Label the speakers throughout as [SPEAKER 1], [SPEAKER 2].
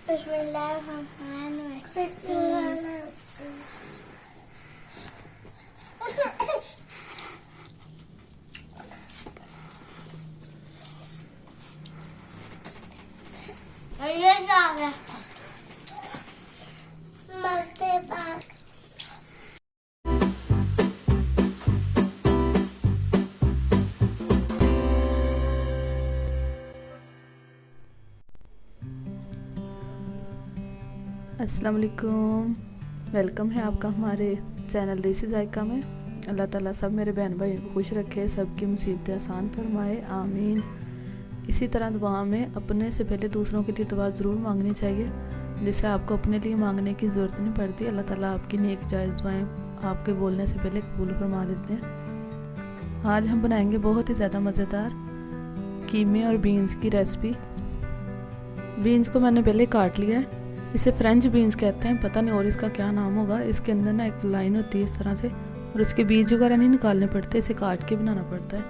[SPEAKER 1] ये क्या है? मस्ती बात।
[SPEAKER 2] अस्सलाम वालेकुम, वेलकम है आपका हमारे चैनल देसी जायका में। अल्लाह ताला सब मेरे बहन भाई को खुश रखे, सबकी मुसीबतें आसान फरमाए, आमीन। इसी तरह दुआ में अपने से पहले दूसरों के लिए दुआ ज़रूर मांगनी चाहिए, जिससे आपको अपने लिए मांगने की ज़रूरत नहीं पड़ती। अल्लाह ताला आपकी नेक जायज़ दुआएं आपके बोलने से पहले कबूल फरमा देते हैं। आज हम बनाएंगे बहुत ही ज़्यादा मज़ेदार कीमे और बीन्स की रेसिपी। बीन्स को मैंने पहले काट लिया है, इसे फ्रेंच बीन्स कहते हैं, पता नहीं और इसका क्या नाम होगा। इसके अंदर ना एक लाइन होती है इस तरह से, और इसके बीज वगैरह नहीं निकालने पड़ते, इसे काट के बनाना पड़ता है।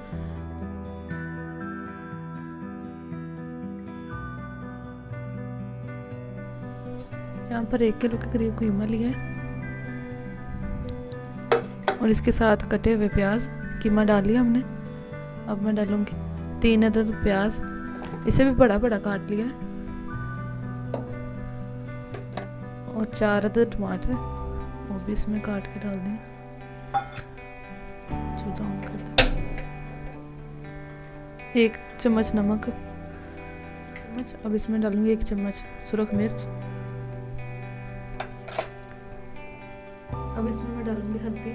[SPEAKER 2] यहाँ पर 1 किलो के करीब कीमा लिया है और इसके साथ कटे हुए प्याज। कीमा डाल लिया हमने। अब मैं डालूंगी 3 अदद प्याज, इसे भी बड़ा बड़ा काट लिया है, और 4 अदद टमाटर, वो भी इसमें काट के डाल दिए। चूल्हा ऑन कर दिया। 1 चम्मच नमक। अब इसमें डालूंगी 1 चम्मच सुरख मिर्च। अब इसमें मैं डालूंगी हल्दी।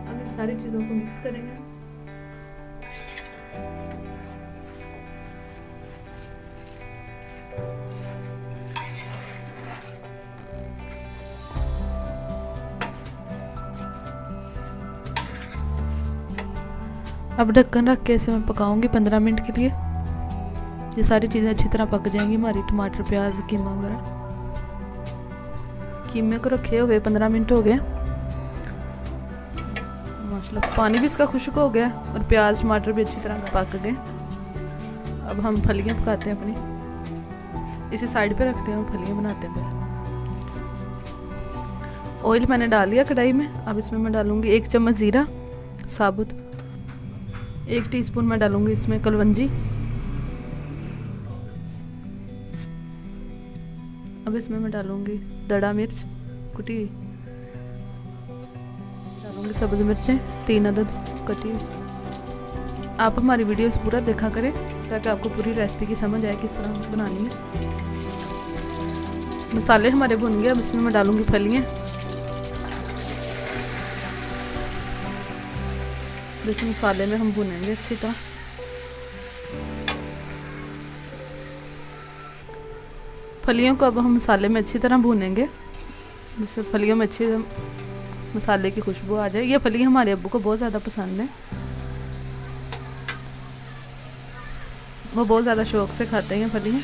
[SPEAKER 2] अब इन सारी चीज़ों को मिक्स करेंगे। अब ढक्कन रख के इसे मैं पकाऊंगी 15 मिनट के लिए। ये सारी चीज़ें अच्छी तरह पक जाएंगी हमारी, टमाटर प्याज कीमा वगैरह। कीमे को रखे हुए 15 मिनट हो गए माशाल्लाह। पानी भी इसका खुश्क हो गया और प्याज टमाटर भी अच्छी तरह पक गए। अब हम फलियाँ पकाते हैं अपनी, इसे साइड पे रखते हैं, हम फलियाँ बनाते हैं पहले। ऑयल मैंने डाल लिया कढ़ाई में। अब इसमें मैं डालूंगी 1 चम्मच ज़ीरा साबुत, 1 टीस्पून मैं डालूंगी इसमें कलवंजी। अब इसमें मैं डालूंगी दड़ा मिर्च कुटी, डालूंगी सब्ज़ मिर्चें 3 अदद कटी। आप हमारी वीडियोस पूरा देखा करें ताकि आपको पूरी रेसिपी की समझ आए किस तरह बनानी है। मसाले हमारे भुन गए। अब इसमें मैं डालूंगी फलियाँ। इस मसाले में हम भुनेंगे अच्छी तरह। फलियों को अब हम मसाले में अच्छी तरह भूनेंगे, जिससे फलियों में अच्छी मसाले की खुशबू आ जाए। ये फलियाँ हमारे अब्बू को बहुत ज़्यादा पसंद है, वो बहुत ज़्यादा शौक़ से खाते हैं फलियाँ।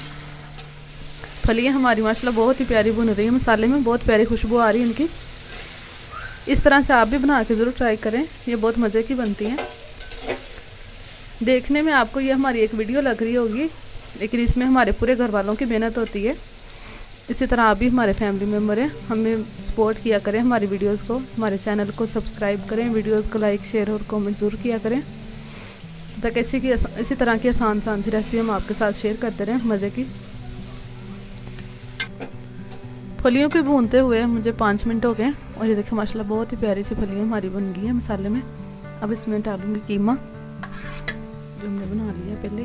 [SPEAKER 2] फलियाँ हमारी माशाल्लाह बहुत ही प्यारी भुन रही है मसाले में, बहुत प्यारी खुशबू आ रही है इनकी। इस तरह से आप भी बना के ज़रूर ट्राई करें, ये बहुत मज़े की बनती हैं। देखने में आपको ये हमारी एक वीडियो लग रही होगी, लेकिन इसमें हमारे पूरे घर वालों की मेहनत होती है। इसी तरह आप भी हमारे फैमिली मेम्बर हैं, हमें सपोर्ट किया करें, हमारी वीडियोस को, हमारे चैनल को सब्सक्राइब करें, वीडियोस को लाइक शेयर और कमेंट ज़रूर किया करें, ताकि इसी तरह की आसान सी रेसिपी हम आपके साथ शेयर करते रहें मज़े की। फलियों को भूनते हुए मुझे 5 मिनट हो गए और ये देखिए माशाल्लाह बहुत ही प्यारी सी फलियाँ हमारी बन गई हैं मसाले में। अब इसमें डालूंगी कीमा जो हमने बना लिया पहले।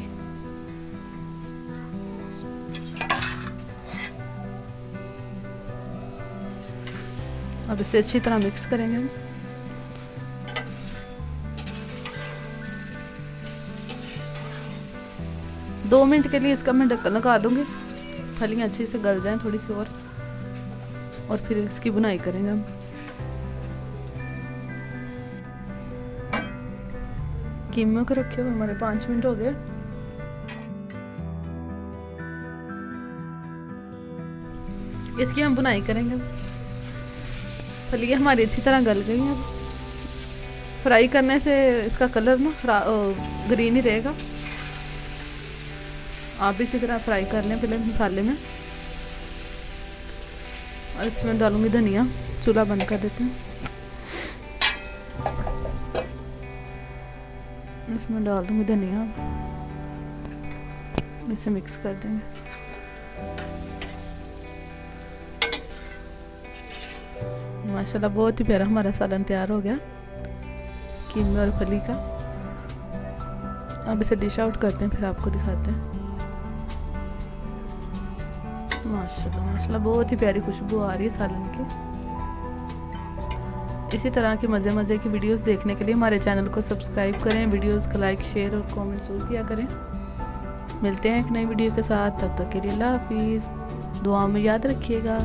[SPEAKER 2] अब इसे अच्छी तरह मिक्स करेंगे हम। दो मिनट के लिए इसका मैं ढक्कन लगा दूंगी, फलियाँ अच्छी से गल जाएं थोड़ी सी और फिर इसकी बुनाई करेंगे हम। कीमे को रखे हुए हमारे 5 मिनट हो गए। इसकी हम बुनाई करेंगे। फलियाँ हमारी अच्छी तरह गल गई हैं। अब फ्राई करने से इसका कलर ना ग्रीन ही रहेगा। आप भी इसी तरह फ्राई कर लें पहले मसाले में। और इसमें डालूंगी धनिया। चूल्हा बंद कर देते हैं। इसमें डाल दूंगी धनिया, इसे मिक्स कर देंगे। माशाल्लाह बहुत ही प्यारा हमारा सालन तैयार हो गया कीमे और फली का। अब इसे डिश आउट करते हैं, फिर आपको दिखाते हैं। माशाल्लाह माशाल्लाह बहुत ही प्यारी खुशबू आ रही है सालन की। इसी तरह की मज़े की वीडियोस देखने के लिए हमारे चैनल को सब्सक्राइब करें, वीडियोस को लाइक शेयर और कमेंट ज़रूर किया करें। मिलते हैं एक नई वीडियो के साथ, तब तक के लिए अल्लाह हाफिज़। दुआ में याद रखिएगा।